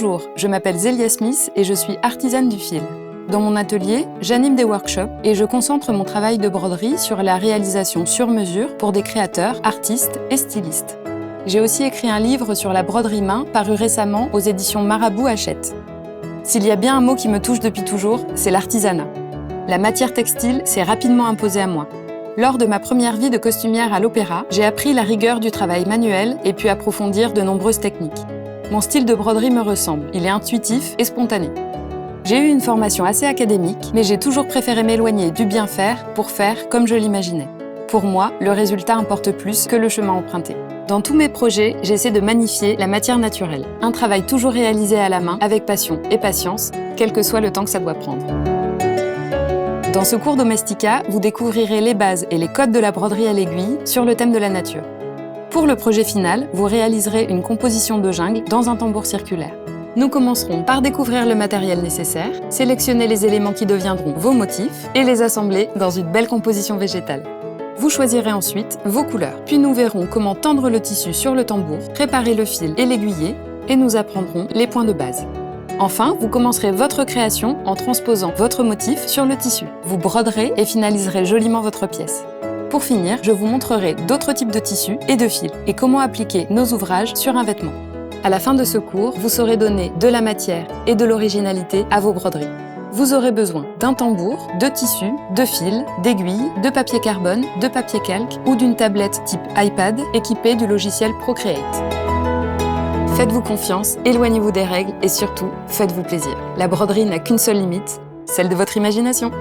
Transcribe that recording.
Bonjour, je m'appelle Zélia Smith et je suis artisane du fil. Dans mon atelier, j'anime des workshops et je concentre mon travail de broderie sur la réalisation sur mesure pour des créateurs, artistes et stylistes. J'ai aussi écrit un livre sur la broderie main paru récemment aux éditions Marabout Hachette. S'il y a bien un mot qui me touche depuis toujours, c'est l'artisanat. La matière textile s'est rapidement imposée à moi. Lors de ma première vie de costumière à l'opéra, j'ai appris la rigueur du travail manuel et pu approfondir de nombreuses techniques. Mon style de broderie me ressemble, il est intuitif et spontané. J'ai eu une formation assez académique, mais j'ai toujours préféré m'éloigner du bien faire pour faire comme je l'imaginais. Pour moi, le résultat importe plus que le chemin emprunté. Dans tous mes projets, j'essaie de magnifier la matière naturelle. Un travail toujours réalisé à la main, avec passion et patience, quel que soit le temps que ça doit prendre. Dans ce cours Domestika, vous découvrirez les bases et les codes de la broderie à l'aiguille sur le thème de la nature. Pour le projet final, vous réaliserez une composition de jungle dans un tambour circulaire. Nous commencerons par découvrir le matériel nécessaire, sélectionner les éléments qui deviendront vos motifs et les assembler dans une belle composition végétale. Vous choisirez ensuite vos couleurs, puis nous verrons comment tendre le tissu sur le tambour, préparer le fil et l'aiguiller, et nous apprendrons les points de base. Enfin, vous commencerez votre création en transposant votre motif sur le tissu. Vous broderez et finaliserez joliment votre pièce. Pour finir, je vous montrerai d'autres types de tissus et de fils et comment appliquer nos ouvrages sur un vêtement. À la fin de ce cours, vous saurez donner de la matière et de l'originalité à vos broderies. Vous aurez besoin d'un tambour, de tissus, de fils, d'aiguilles, de papier carbone, de papier calque ou d'une tablette type iPad équipée du logiciel Procreate. Faites-vous confiance, éloignez-vous des règles et surtout, faites-vous plaisir. La broderie n'a qu'une seule limite, celle de votre imagination.